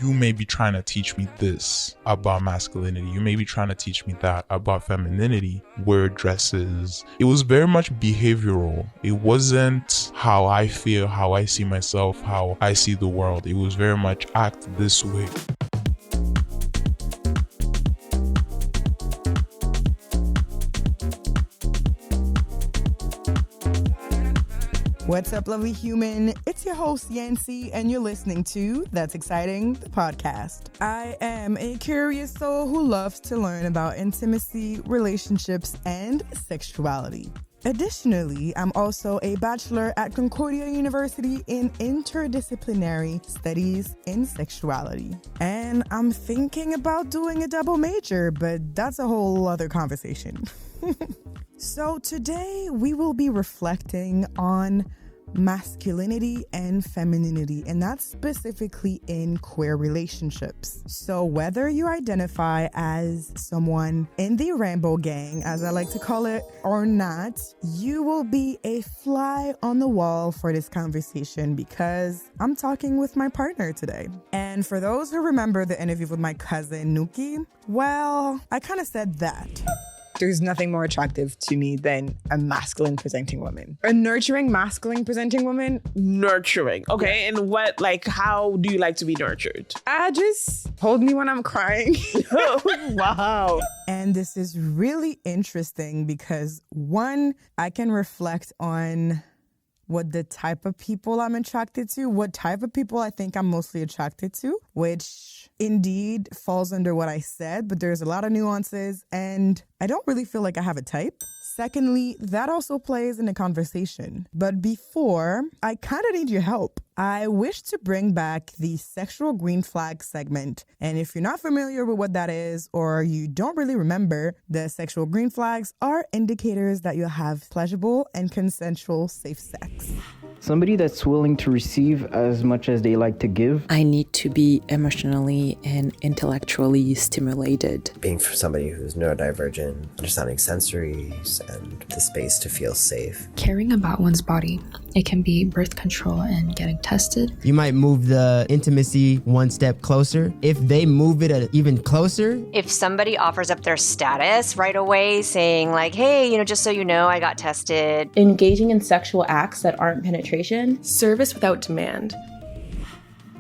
you may be trying to teach me this about masculinity. You may be trying to teach me that about femininity, wear dresses. It was very much behavioral. It wasn't how I feel, how I see myself, how I see the world. It was very much act this way. What's up, lovely human? It's your host, Yancy, and you're listening to That's Exciting, the podcast. I am a curious soul who loves to learn about intimacy, relationships, and sexuality. Additionally, I'm also a bachelor at Concordia University in interdisciplinary studies in sexuality. And I'm thinking about doing a double major, but that's a whole other conversation. So today we will be reflecting on masculinity and femininity, and that's specifically in queer relationships. So whether you identify as someone in the rainbow gang, as I like to call it, or not, you will be a fly on the wall for this conversation because I'm talking with my partner today. And for those who remember the interview with my cousin Nuki, well, I kind of said that. There's nothing more attractive to me than a masculine presenting woman. A nurturing masculine presenting woman. Nurturing. Okay. Yeah. And how do you like to be nurtured? Just hold me when I'm crying. Wow. And this is really interesting because one, I can reflect on what the type of people I'm attracted to, what type of people I think I'm mostly attracted to, which indeed falls under what I said, but there's a lot of nuances and I don't really feel like I have a type. Secondly, that also plays in the conversation. But before, I kind of need your help. I wish to bring back the sexual green flag segment. And if you're not familiar with what that is, or you don't really remember, the sexual green flags are indicators that you'll have pleasurable and consensual safe sex. Somebody that's willing to receive as much as they like to give. I need to be emotionally and intellectually stimulated. Being for somebody who's neurodivergent, understanding sensories and the space to feel safe. Caring about one's body. It can be birth control and getting tested. You might move the intimacy one step closer. If they move it even closer. If somebody offers up their status right away saying like, hey, just so you know, I got tested. Engaging in sexual acts that aren't penetration. Service without demand.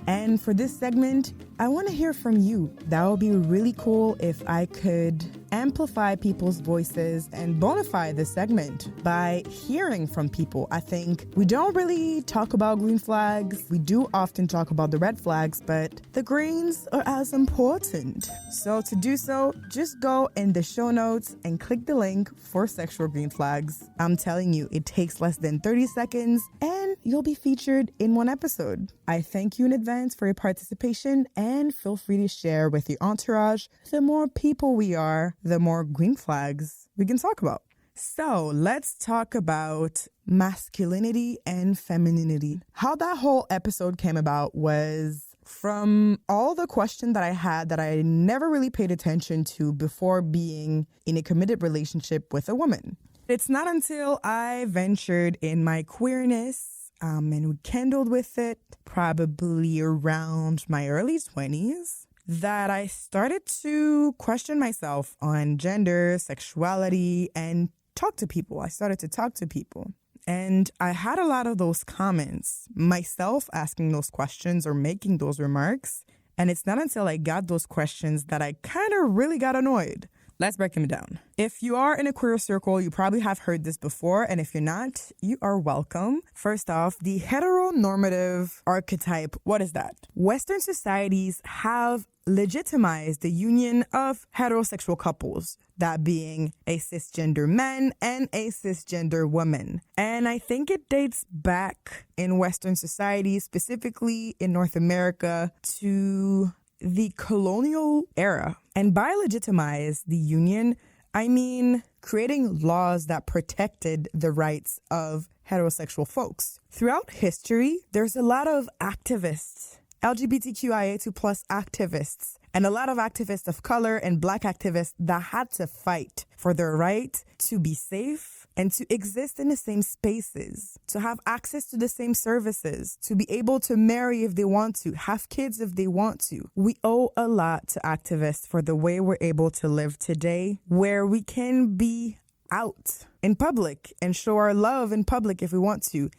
And for this segment, I want to hear from you. That would be really cool if I could amplify people's voices and bonify this segment by hearing from people. I think we don't really talk about green flags. We do often talk about the red flags, but the greens are as important. So to do so, just go in the show notes and click the link for sexual green flags. I'm telling you, it takes less than 30 seconds and you'll be featured in one episode. I thank you in advance for your participation and feel free to share with your entourage. The more people we are, the more green flags we can talk about. So let's talk about masculinity and femininity. How that whole episode came about was from all the questions that I had that I never really paid attention to before being in a committed relationship with a woman. It's not until I ventured in my queerness and rekindled with it probably around my early 20s that I started to question myself on gender, sexuality, and talk to people. I started to talk to people. And I had a lot of those comments, myself asking those questions or making those remarks. And it's not until I got those questions that I kind of really got annoyed. Let's break them down. If you are in a queer circle, you probably have heard this before, and if you're not, you are welcome. First off, the heteronormative archetype, what is that? Western societies have legitimized the union of heterosexual couples, that being a cisgender man and a cisgender woman. And I think it dates back in Western society, specifically in North America, to the colonial era. And by legitimize the union, I mean creating laws that protected the rights of heterosexual folks. Throughout history, there's a lot of activists, LGBTQIA2+ activists, and a lot of activists of color and Black activists that had to fight for their right to be safe and to exist in the same spaces, to have access to the same services, to be able to marry if they want to, have kids if they want to. We owe a lot to activists for the way we're able to live today, where we can be out in public and show our love in public if we want to,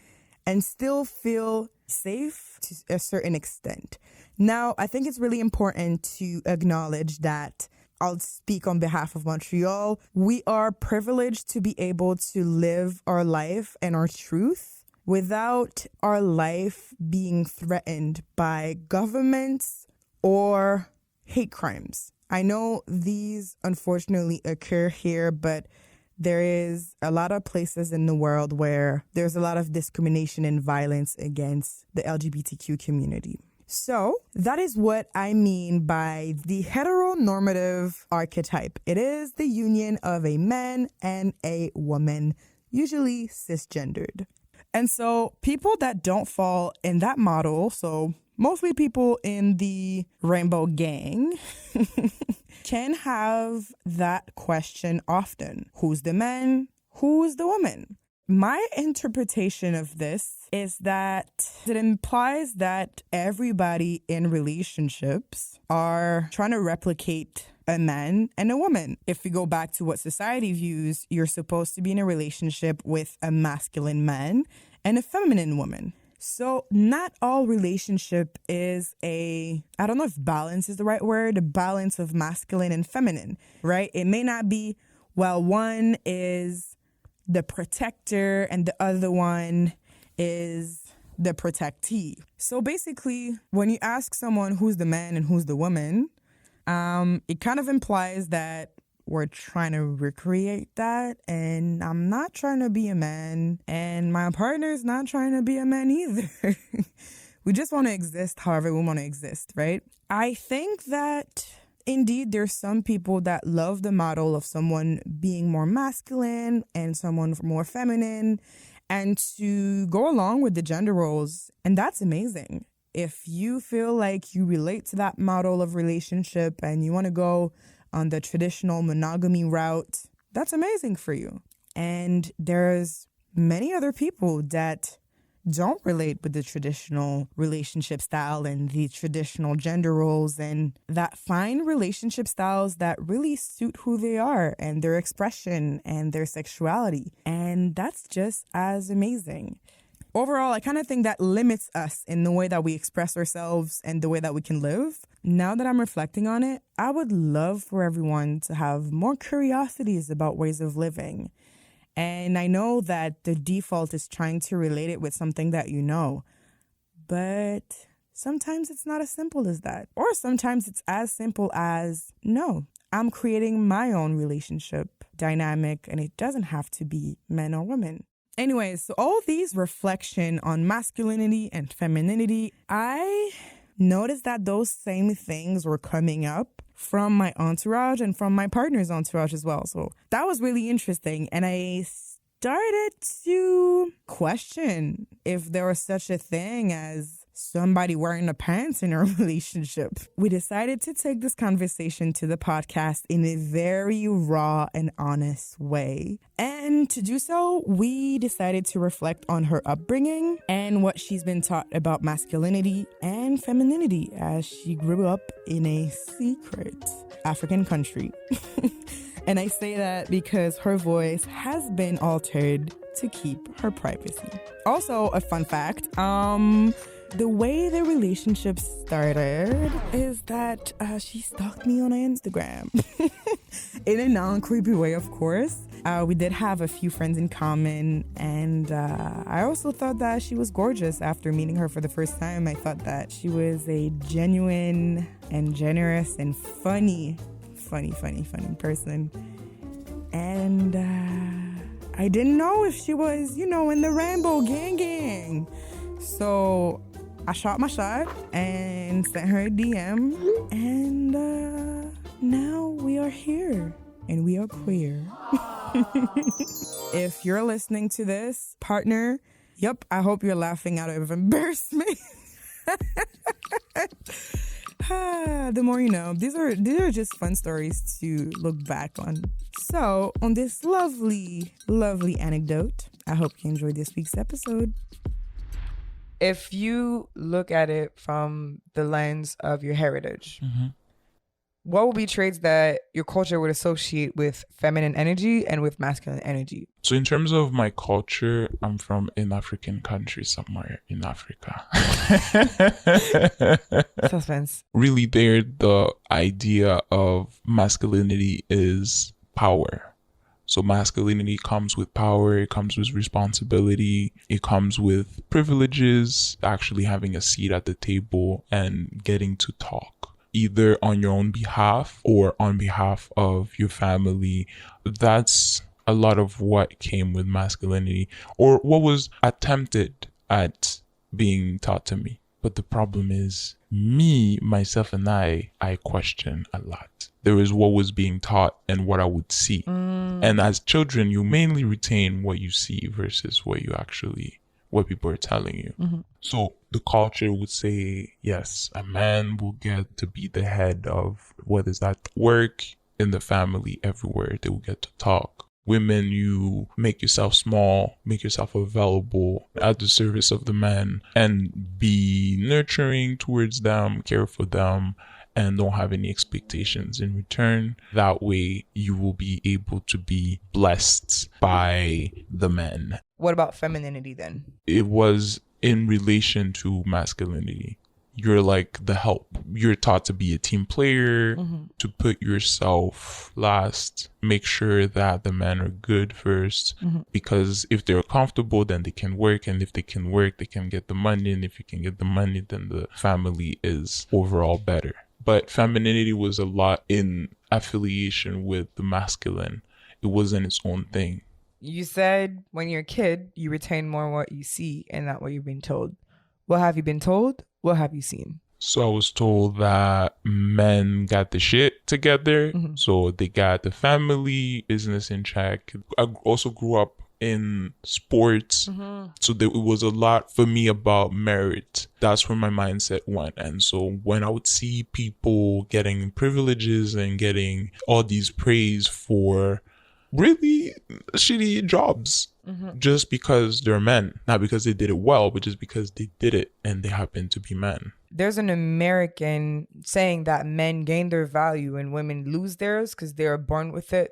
and still feel safe to a certain extent. Now, I think it's really important to acknowledge that I'll speak on behalf of Montreal. We are privileged to be able to live our life and our truth without our life being threatened by governments or hate crimes. I know these unfortunately occur here, but there is a lot of places in the world where there's a lot of discrimination and violence against the LGBTQ community. So that is what I mean by the heteronormative archetype. It is the union of a man and a woman, usually cisgendered. And so people that don't fall in that model, so mostly people in the rainbow gang, can have that question often. Who's the man? Who's the woman? My interpretation of this is that it implies that everybody in relationships are trying to replicate a man and a woman. If we go back to what society views, you're supposed to be in a relationship with a masculine man and a feminine woman. So not all relationship is I don't know if balance is the right word, a balance of masculine and feminine, right? It may not be, well, one is the protector and the other one is the protectee. So basically, when you ask someone who's the man and who's the woman, it kind of implies that we're trying to recreate that, and I'm not trying to be a man, and my partner's not trying to be a man either. We just want to exist however we want to exist, right? I think that indeed there's some people that love the model of someone being more masculine and someone more feminine, and to go along with the gender roles, and that's amazing. If you feel like you relate to that model of relationship and you want to go on the traditional monogamy route, that's amazing for you. And there's many other people that don't relate with the traditional relationship style and the traditional gender roles, and that find relationship styles that really suit who they are and their expression and their sexuality. And that's just as amazing. Overall, I kind of think that limits us in the way that we express ourselves and the way that we can live. Now that I'm reflecting on it, I would love for everyone to have more curiosities about ways of living. And I know that the default is trying to relate it with something that you know, but sometimes it's not as simple as that. Or sometimes it's as simple as, no, I'm creating my own relationship dynamic, and it doesn't have to be men or women. Anyways, so all these reflection on masculinity and femininity, I noticed that those same things were coming up from my entourage and from my partner's entourage as well. So that was really interesting. And I started to question if there was such a thing as somebody wearing the pants in a relationship. We decided to take this conversation to the podcast in a very raw and honest way. And to do so, we decided to reflect on her upbringing and what she's been taught about masculinity and femininity as she grew up in a secret African country. And I say that because her voice has been altered to keep her privacy. Also, a fun fact, the way the relationship started is that she stalked me on Instagram. In a non-creepy way, of course. We did have a few friends in common, and I also thought that she was gorgeous after meeting her for the first time. I thought that she was a genuine and generous and funny person. And I didn't know if she was, in the Rainbow Gang. So I shot my shot and sent her a DM, and now we are here and we are queer. If you're listening to this, partner, yep, I hope you're laughing out of embarrassment. The more you know. These are just fun stories to look back on. So, on this lovely, lovely anecdote, I hope you enjoyed this week's episode. If you look at it from the lens of your heritage, what would be traits that your culture would associate with feminine energy and with masculine energy? So in terms of my culture, I'm from an African country somewhere in Africa. Suspense. Really there, the idea of masculinity is power. So masculinity comes with power, it comes with responsibility, it comes with privileges, actually having a seat at the table and getting to talk, either on your own behalf or on behalf of your family. That's a lot of what came with masculinity, or what was attempted at being taught to me. But the problem is, me, myself, and I question a lot. There is what was being taught and what I would see. And as children, you mainly retain what you see versus what people are telling you. So the culture would say, yes, a man will get to be the head of, what is that, work, in the family, everywhere. They will get to talk. Women, you make yourself small, make yourself available at the service of the man, and be nurturing towards them, care for them, and don't have any expectations in return. That way you will be able to be blessed by the men. What about femininity then? It was in relation to masculinity. You're like the help. You're taught to be a team player, to put yourself last, make sure that the men are good first, because if they're comfortable, then they can work. And if they can work, they can get the money. And if you can get the money, then the family is overall better. But femininity was a lot in affiliation with the masculine. It wasn't its own thing. You said when you're a kid, you retain more what you see and not what you've been told. What have you been told? What have you seen? So I was told that men got the shit together. So they got the family business in check. I also grew up in sports. So it was a lot for me about merit. That's where my mindset went. And so when I would see people getting privileges and getting all these praise for really shitty jobs, just because they're men, not because they did it well, but just because they did it and they happen to be men. There's an American saying that men gain their value and women lose theirs because they are born with it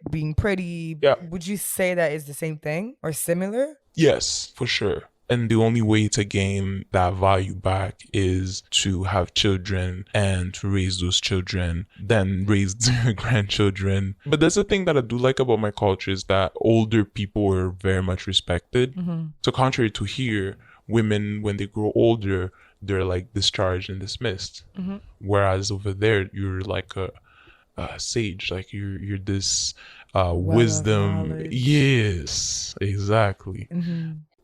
being pretty. Yeah. Would you say that is the same thing or similar? Yes, for sure. And the only way to gain that value back is to have children and to raise those children, then raise their grandchildren. But that's the thing that I do like about my culture, is that older people are very much respected. So contrary to here, women, when they grow older, they're like discharged and dismissed. Whereas over there, you're like a sage, like you're this wisdom. Yes, exactly.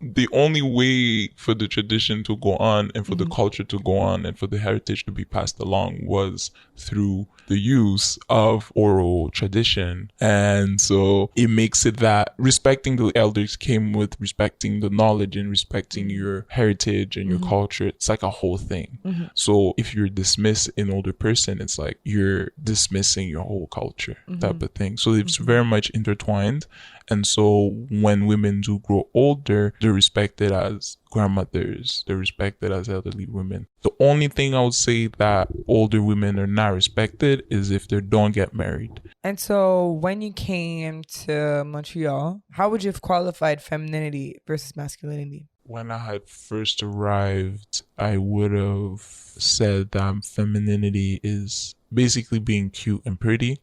The only way for the tradition to go on and for the culture to go on and for the heritage to be passed along was through the use of oral tradition. And so it makes it that respecting the elders came with respecting the knowledge and respecting your heritage and your culture. It's like a whole thing. So if you're dismiss an older person, it's like you're dismissing your whole culture type of thing. So it's very much intertwined. And so when women do grow older, they're respected as grandmothers, they're respected as elderly women. The only thing I would say that older women are not respected is if they don't get married. And so when you came to Montreal, how would you have qualified femininity versus masculinity? When I had first arrived, I would have said that femininity is basically being cute and pretty,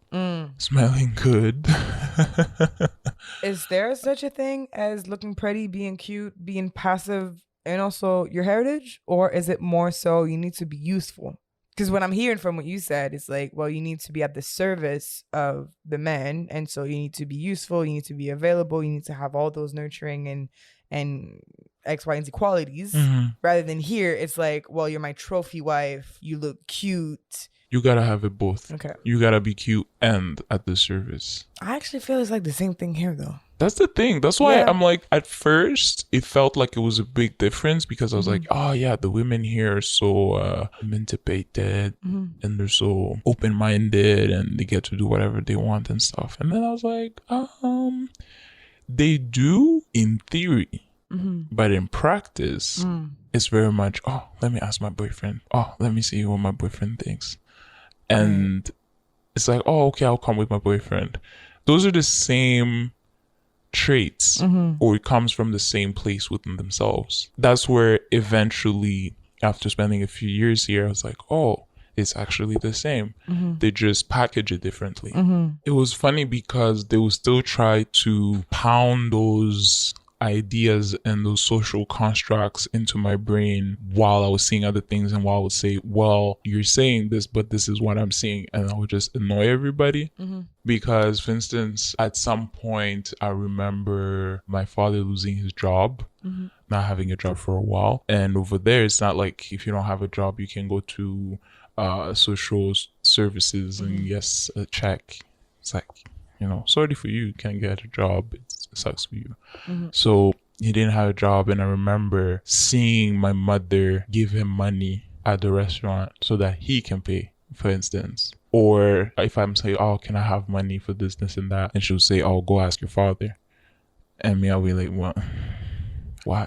smelling good. Is there such a thing as looking pretty, being cute, being passive, and also your heritage? Or is it more so you need to be useful? Because what I'm hearing from what you said is like, well, you need to be at the service of the men. And so you need to be useful, you need to be available, you need to have all those nurturing and X, Y, and Z qualities. Rather than here, it's like, well, you're my trophy wife. You look cute. You gotta have it both. Okay. You gotta be cute and at the service. I actually feel it's like the same thing here, though. That's the thing. That's why I'm like, at first, it felt like it was a big difference because I was like, oh yeah, the women here are so emancipated and they're so open-minded and they get to do whatever they want and stuff. And then I was like, they do in theory, but in practice, it's very much, oh, let me ask my boyfriend. Oh, let me see what my boyfriend thinks. And it's like, oh, okay, I'll come with my boyfriend. Those are the same traits, or it comes from the same place within themselves. That's where eventually, after spending a few years here, I was like, oh, it's actually the same. They just package it differently. It was funny because they will still try to pound those ideas and those social constructs into my brain while I was seeing other things, and while I would say, well, you're saying this, but this is what I'm seeing, and I would just annoy everybody. Because, for instance, at some point I remember my father losing his job, not having a job for a while, and over there it's not like if you don't have a job you can go to social services and yes, a check. It's like, you know, sorry for you can't get a job, it sucks for you. So he didn't have a job, and I remember seeing my mother give him money at the restaurant so that he can pay, for instance. Or if I'm saying, oh, can I have money for this and that, and she'll say, oh, go ask your father. And me, I'll be like, what?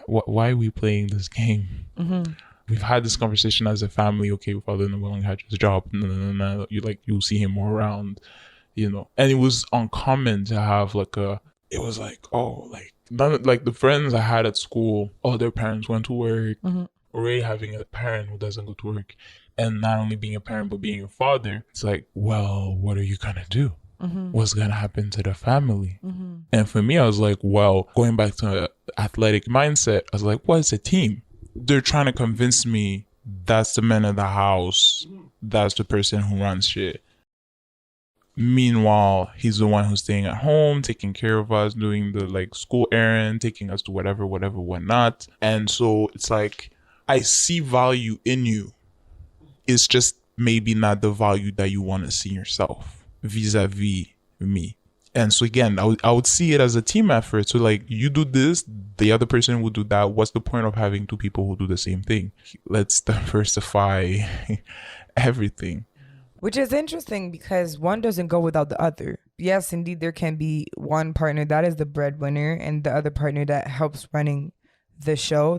Why are we playing this game? We've had this conversation as a family. Okay, your father no longer had his job. No. You'll see him more around, you know. And it was uncommon to have it was like, oh, like the friends I had at school, oh, their parents went to work. Already having a parent who doesn't go to work, and not only being a parent but being a father, it's like, well, what are you gonna do? What's gonna happen to the family? And for me, I was like, well, going back to athletic mindset, I was like, well, it's a team. They're trying to convince me that's the man of the house, that's the person who runs shit. Meanwhile, he's the one who's staying at home, taking care of us, doing the school errand, taking us to whatever, whatnot. And so it's like, I see value in you. It's just maybe not the value that you want to see yourself vis-a-vis me. And so again, I would see it as a team effort. So you do this, the other person will do that. What's the point of having two people who do the same thing? Let's diversify everything. Which is interesting because one doesn't go without the other. Yes, indeed, there can be one partner that is the breadwinner and the other partner that helps running the show,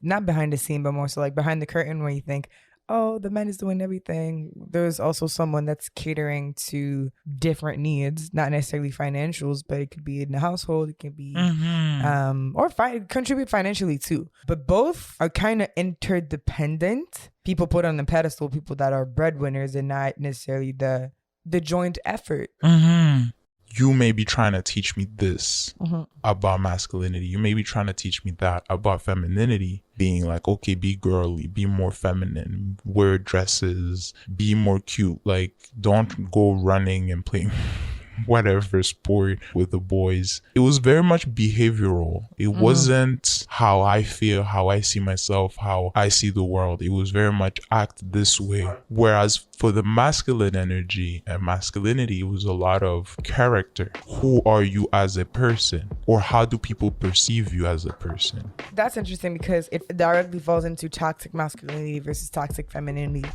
not behind the scene, but more so behind the curtain, where you think, oh, the man is doing everything. There's also someone that's catering to different needs, not necessarily financials, but it could be in the household, it can be contribute financially too. But both are kind of interdependent. People put on the pedestal people that are breadwinners and not necessarily the joint effort. You may be trying to teach me this about masculinity. You may be trying to teach me that about femininity, being like, okay, be girly, be more feminine, wear dresses, be more cute. Don't go running and playing whatever sport with the boys. It was very much behavioral. It wasn't how I feel, how I see myself, how I see the world. It was very much act this way. Whereas for the masculine energy and masculinity, it was a lot of character. Who are you as a person? Or how do people perceive you as a person? That's interesting because it directly falls into toxic masculinity versus toxic femininity.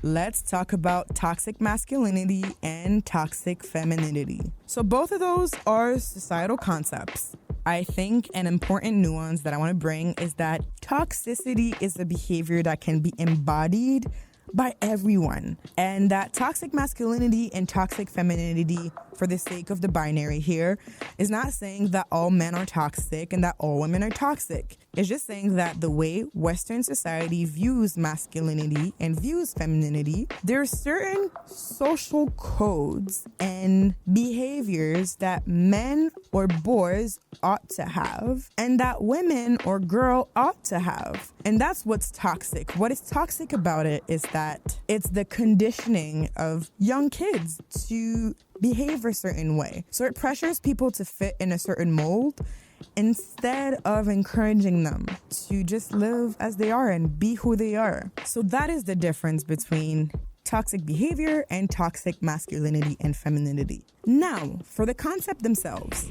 Let's talk about toxic masculinity and toxic femininity. So both of those are societal concepts. I think an important nuance that I want to bring is that toxicity is a behavior that can be embodied by everyone. And that toxic masculinity and toxic femininity, for the sake of the binary here, is not saying that all men are toxic and that all women are toxic. It's just saying that the way Western society views masculinity and views femininity, there are certain social codes and behaviors that men or boys ought to have and that women or girl ought to have. And that's what's toxic. What is toxic about it is that it's the conditioning of young kids to behave a certain way. So it pressures people to fit in a certain mold. instead of encouraging them to just live as they are and be who they are. So that is the difference between toxic behavior and toxic masculinity and femininity. Now, for the concept themselves.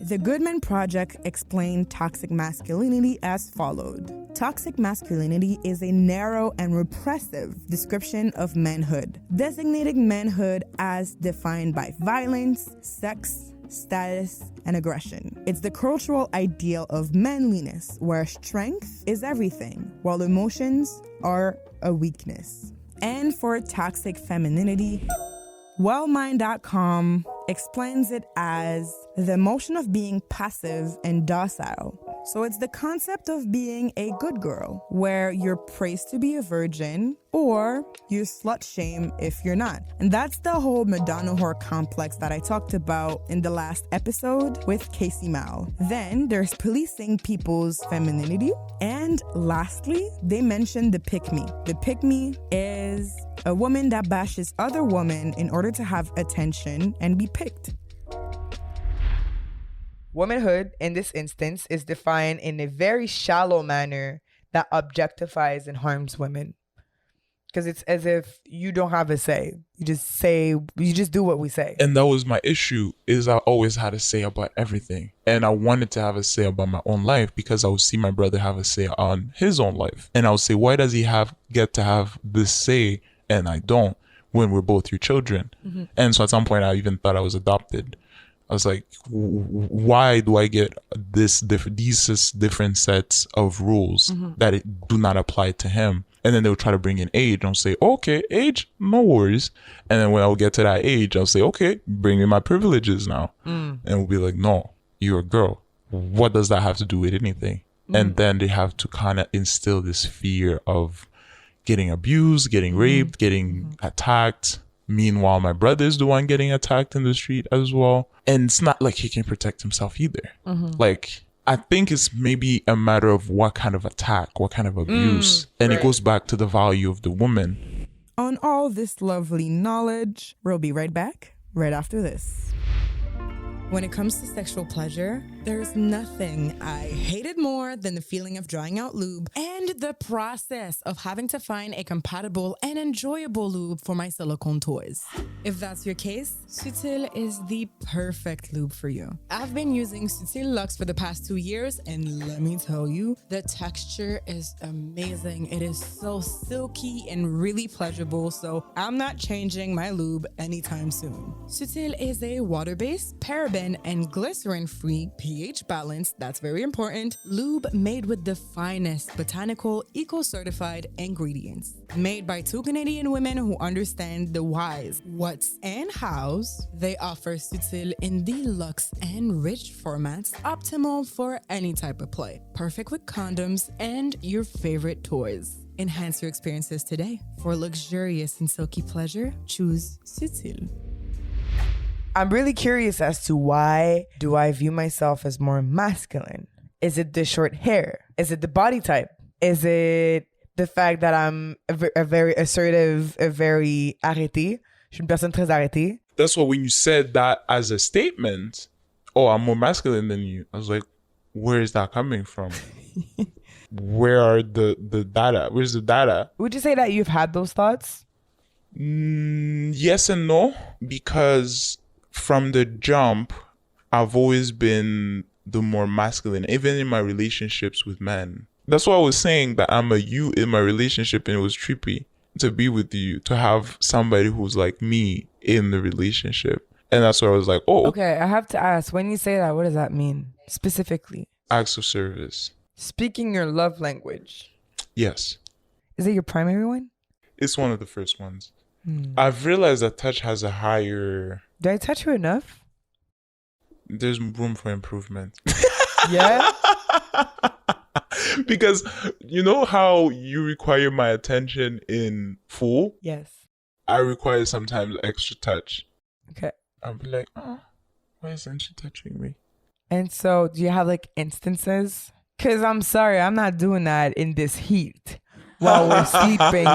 The Goodman Project explained toxic masculinity as followed. Toxic masculinity is a narrow and repressive description of manhood, designating manhood as defined by violence, sex, status, and aggression. It's the cultural ideal of manliness, where strength is everything, while emotions are a weakness. And for toxic femininity, Wellmind.com explains it as the emotion of being passive and docile. So it's the concept of being a good girl, where you're praised to be a virgin or you slut shame if you're not. And that's the whole Madonna whore complex that I talked about in the last episode with Casey Mal. Then there's policing people's femininity. And lastly, they mentioned the pick-me. The pick-me is a woman that bashes other women in order to have attention and be picked. Womanhood, in this instance, is defined in a very shallow manner that objectifies and harms women. Because it's as if you don't have a say. You just do what we say. And that was my issue, is I always had a say about everything. And I wanted to have a say about my own life because I would see my brother have a say on his own life. And I would say, why does he get to have this say and I don't, when we're both your children? Mm-hmm. And so at some point I even thought I was adopted. I was like, why do I get these different sets of rules that do not apply to him? And then they'll try to bring in age and I'll say, okay, age, no worries. And then when I'll get to that age, I'll say, okay, bring me my privileges now. And we'll be like, no, you're a girl. What does that have to do with anything? And then they have to kind of instill this fear of getting abused, getting raped, getting attacked. Meanwhile, my brother is the one getting attacked in the street as well. And it's not like he can protect himself either. Like, I think it's maybe a matter of what kind of attack, what kind of abuse. And it goes back to the value of the woman. On all this lovely knowledge, we'll be right back right after this. When it comes to sexual pleasure, there's nothing I hated more than the feeling of drying out lube and the process of having to find a compatible and enjoyable lube for my silicone toys. If that's your case, Sutil is the perfect lube for you. I've been using Sutil Luxe for the past 2 years, and let me tell you, the texture is amazing. It is so silky and really pleasurable, so I'm not changing my lube anytime soon. Sutil is a water-based, paraben, and glycerin-free, pH-balanced, that's very important, lube made with the finest botanical, eco-certified ingredients. Made by 2 Canadian women who understand the whys, whats, and hows, they offer Sutil in the luxe and rich formats, optimal for any type of play, perfect with condoms and your favorite toys. Enhance your experiences today. For luxurious and silky pleasure, choose Sutil. I'm really curious as to why do I view myself as more masculine? Is it the short hair? Is it the body type? Is it the fact that I'm a very assertive, a very arrêtée? Je suis une personne très arrêtée. That's why when you said that as a statement, oh, I'm more masculine than you, I was like, where is that coming from? Where are the data? Where's the data? Would you say that you've had those thoughts? Yes and no, because from the jump, I've always been the more masculine, even in my relationships with men. That's why I was saying that I'm a you in my relationship, and it was trippy to be with you, to have somebody who's like me in the relationship. And that's why I was like, oh. Okay, I have to ask, when you say that, what does that mean specifically? Acts of service. Speaking your love language. Yes. Is it your primary one? It's one of the first ones. I've realized that touch has a higher... Do I touch you enough? There's room for improvement. Yeah? Because you know how you require my attention in full? Yes. I require sometimes extra touch. Okay. I'll be like, oh, why isn't she touching me? And so do you have like instances? Because I'm sorry, I'm not doing that in this heat while we're sleeping.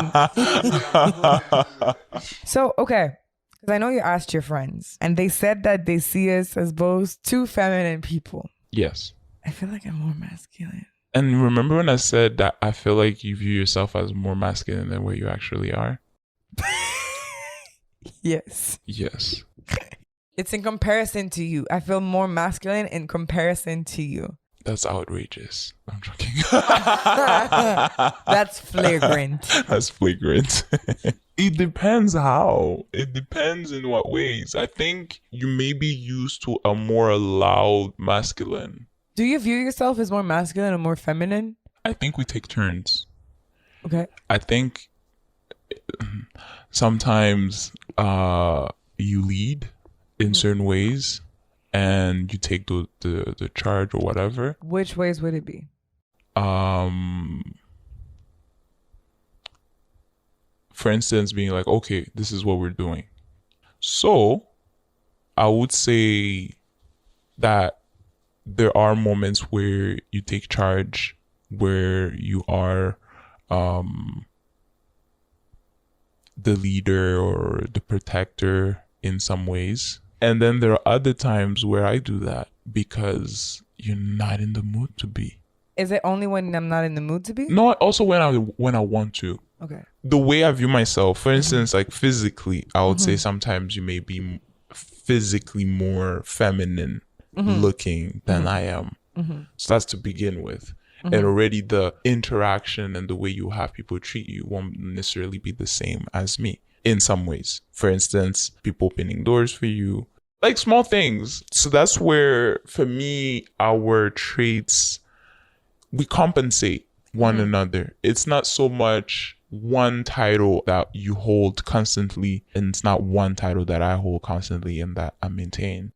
So, okay. Because I know you asked your friends, and they said that they see us as both two feminine people. Yes. I feel like I'm more masculine. And remember when I said that I feel like you view yourself as more masculine than what you actually are? Yes. Yes. It's in comparison to you. I feel more masculine in comparison to you. That's outrageous. I'm joking. That's flagrant. That's flagrant. It depends how. It depends in what ways. I think you may be used to a more loud masculine. Do you view yourself as more masculine or more feminine? I think we take turns. Okay. I think sometimes you lead in certain ways and you take the charge or whatever. Which ways would it be? For instance, being like, okay, this is what we're doing. So I would say that there are moments where you take charge, where you are the leader or the protector in some ways. And then there are other times where I do that because you're not in the mood to be. Is it only when I'm not in the mood to be? No, also when I want to. Okay. The way I view myself, for instance, like physically, I would say sometimes you may be physically more feminine looking than I am. So that's to begin with. And already the interaction and the way you have people treat you won't necessarily be the same as me in some ways. For instance, people opening doors for you, like small things. So that's where, for me, our traits, we compensate one another. It's not so much one title that you hold constantly, and it's not one title that I hold constantly and that I maintain.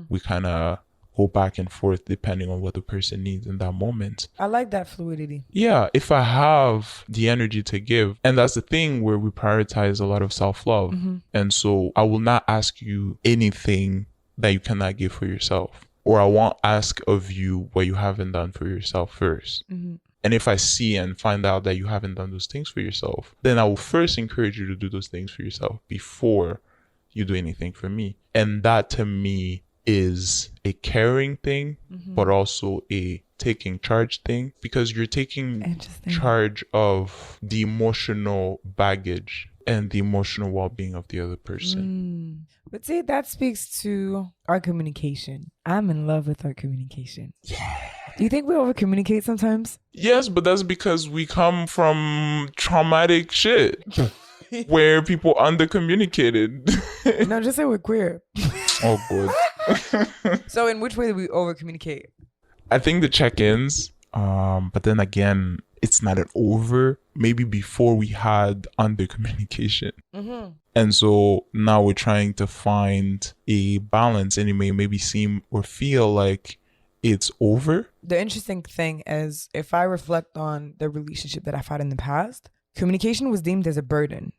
We kind of go back and forth depending on what the person needs in that moment. I like that fluidity. Yeah, if I have the energy to give. And that's the thing where we prioritize a lot of self-love. And so I will not ask you anything that you cannot give for yourself. Or I won't ask of you what you haven't done for yourself first. And if I see and find out that you haven't done those things for yourself, then I will first encourage you to do those things for yourself before you do anything for me. And that to me is a caring thing, but also a taking charge thing, because you're taking charge of the emotional baggage and the emotional well-being of the other person. But see, that speaks to our communication. I'm in love with our communication. Yeah. Do you think we over communicate sometimes? Yes, but that's because we come from traumatic shit where people under communicated. No, just say we're queer. Oh, good. So in which way do we over communicate? I think the check-ins, but then again, it's not an over. Maybe before we had under communication. And so now we're trying to find a balance, and it may maybe seem or feel like it's over. The interesting thing is, if I reflect on the relationship that I've had in the past, communication was deemed as a burden.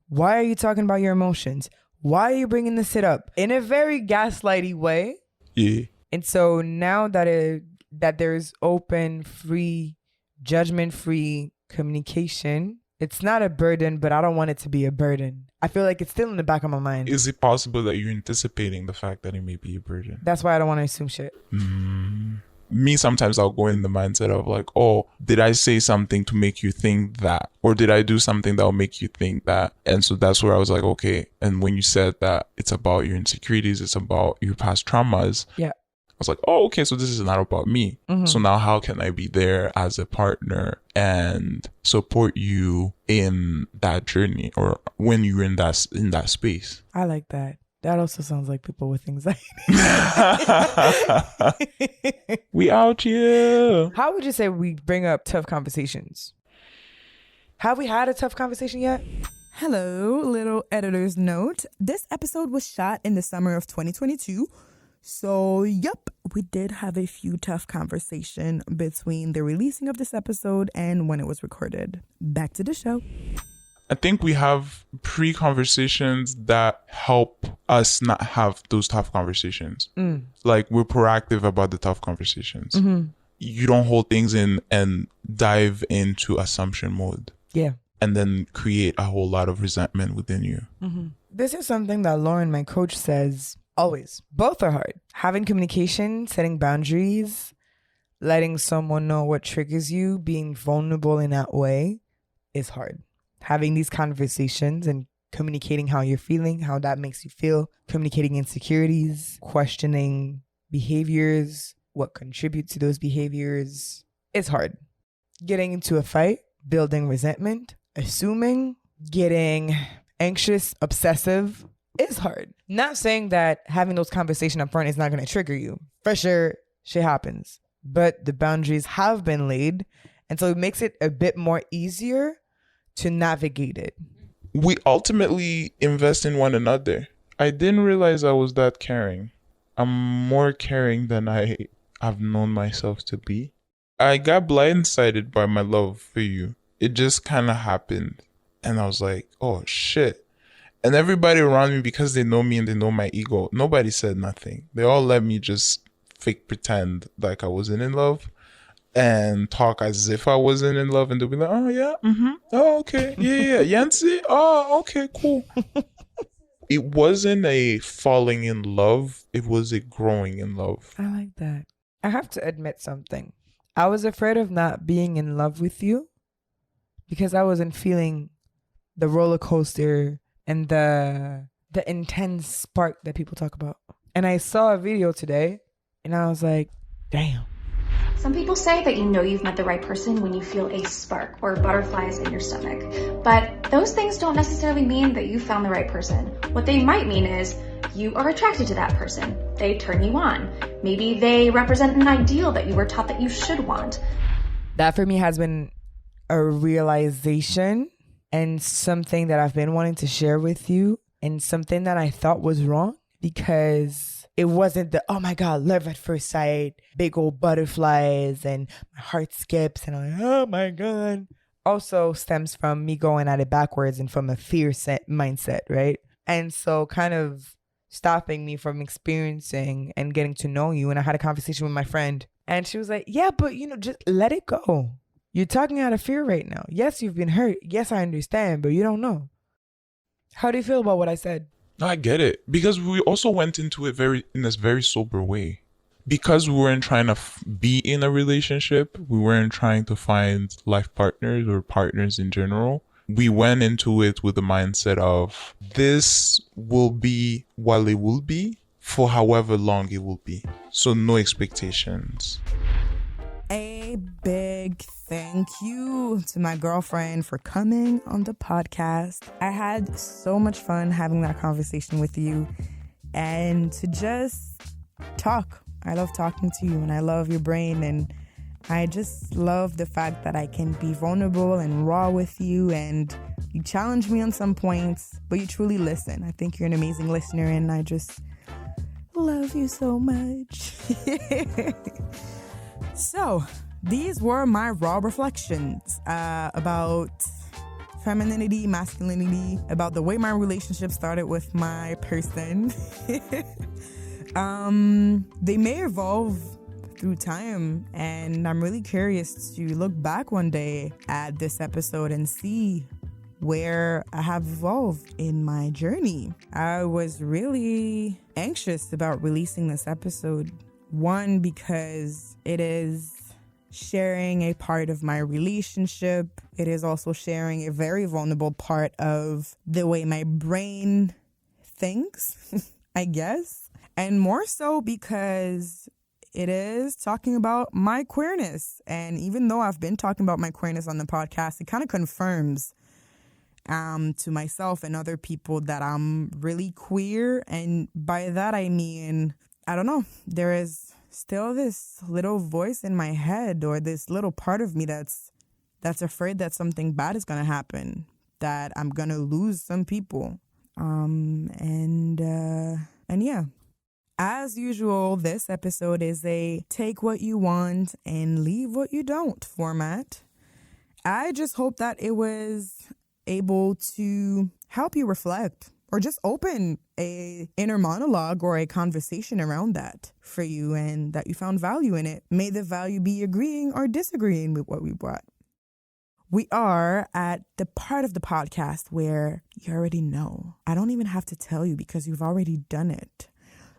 Why are you talking about your emotions? Why are you bringing this up? In a very gaslighty way. Yeah. And so now that there's open, free, judgment-free communication, it's not a burden, but I don't want it to be a burden. I feel like it's still in the back of my mind. Is it possible that you're anticipating the fact that it may be a burden? That's why I don't want to assume shit. Me, sometimes I'll go in the mindset of like, oh, did I say something to make you think that? Or did I do something that will make you think that? And so that's where I was like, okay. And when you said that it's about your insecurities, it's about your past traumas. Yeah. I was like, oh, okay, so this is not about me. So now how can I be there as a partner and support you in that journey, or when you're in that space? I like that. That also sounds like people with anxiety. We out here. How would you say we bring up tough conversations? Have we had a tough conversation yet? Hello, little editor's note. This episode was shot in the summer of 2022. So, yep, we did have a few tough conversation between the releasing of this episode and when it was recorded. Back to the show. I think we have pre-conversations that help us not have those tough conversations. Like, we're proactive about the tough conversations. You don't hold things in and dive into assumption mode. Yeah. And then create a whole lot of resentment within you. This is something that Lauren, my coach, says Always. Both are hard. Having communication, setting boundaries, letting someone know what triggers you, being vulnerable in that way is hard. Having these conversations and communicating how you're feeling, how that makes you feel, communicating insecurities, questioning behaviors, what contributes to those behaviors is hard. Getting into a fight, building resentment, assuming, getting anxious, obsessive is hard. Not saying that having those conversations up front is not going to trigger you. For sure, shit happens. But the boundaries have been laid. And so it makes it a bit more easier to navigate it. We ultimately invest in one another. I didn't realize I was that caring. I'm more caring than I have known myself to be. I got blindsided by my love for you. It just kind of happened. And I was like, oh shit. And everybody around me, because they know me and they know my ego, nobody said nothing. They all let me just fake pretend like I wasn't in love and talk as if I wasn't in love. And they'll be like, oh yeah, oh okay, yeah, Yancy, oh okay, cool. It wasn't a falling in love. It was a growing in love. I like that. I have to admit something. I was afraid of not being in love with you because I wasn't feeling the roller coaster and the intense spark that people talk about. And I saw a video today and I was like, damn. Some people say that you know you've met the right person when you feel a spark or butterflies in your stomach. But those things don't necessarily mean that you found the right person. What they might mean is you are attracted to that person. They turn you on. Maybe they represent an ideal that you were taught that you should want. That for me has been a realization and something that I've been wanting to share with you, and something that I thought was wrong because it wasn't the, oh my God, love at first sight, big old butterflies and my heart skips and I'm like, oh my God. Also stems from me going at it backwards and from a fear mindset, right? And so kind of stopping me from experiencing and getting to know you. And I had a conversation with my friend and she was like, yeah, but just let it go. You're talking out of fear right now. Yes, you've been hurt. Yes, I understand, but you don't know. How do you feel about what I said? No, I get it. Because we also went into it in this very sober way. Because we weren't trying to be in a relationship, we weren't trying to find life partners or partners in general. We went into it with the mindset of this will be while it will be for however long it will be. So no expectations. A big thank you to my girlfriend for coming on the podcast. I had so much fun having that conversation with you and to just talk. I love talking to you and I love your brain, and I just love the fact that I can be vulnerable and raw with you, and you challenge me on some points, but you truly listen. I think you're an amazing listener and I just love you so much. So, these were my raw reflections about femininity, masculinity, about the way my relationship started with my person. They may evolve through time, and I'm really curious to look back one day at this episode and see where I have evolved in my journey. I was really anxious about releasing this episode. One, because it is sharing a part of my relationship. It is also sharing a very vulnerable part of the way my brain thinks, I guess. And more so because it is talking about my queerness. And even though I've been talking about my queerness on the podcast, it kind of confirms to myself and other people that I'm really queer. And by that, I mean, I don't know, there is still this little voice in my head, or this little part of me that's afraid that something bad is going to happen, that I'm going to lose some people. And yeah. As usual, this episode is a take what you want and leave what you don't format. I just hope that it was able to help you reflect or just open a inner monologue or a conversation around that for you, and that you found value in it. May the value be agreeing or disagreeing with what we brought. We are at the part of the podcast where you already know. I don't even have to tell you because you've already done it.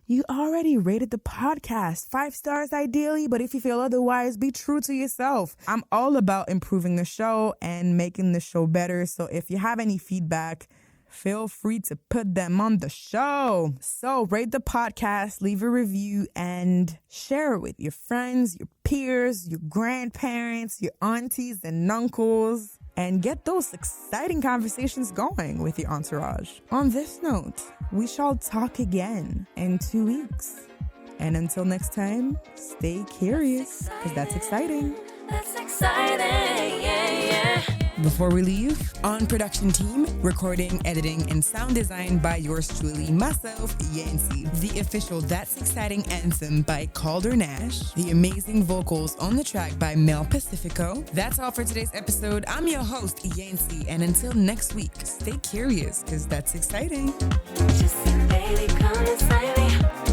you already rated the podcast 5 stars ideally, but if you feel otherwise, be true to yourself. I'm all about improving the show and making the show better. So if you have any feedback, feel free to put them on the show. So rate the podcast, leave a review, and share it with your friends, your peers, your grandparents, your aunties and uncles, and get those exciting conversations going with your entourage. On this note, we shall talk again in 2 weeks. And until next time, stay curious, because that's exciting. That's exciting, yeah. Before we leave, on production team, recording, editing, and sound design by yours truly, myself, Yancy. The official That's Exciting anthem by Calder Nash. The amazing vocals on the track by Mel Pacifico. That's all for today's episode. I'm your host, Yancy, and until next week, stay curious, because that's exciting. Just say, baby, come inside me.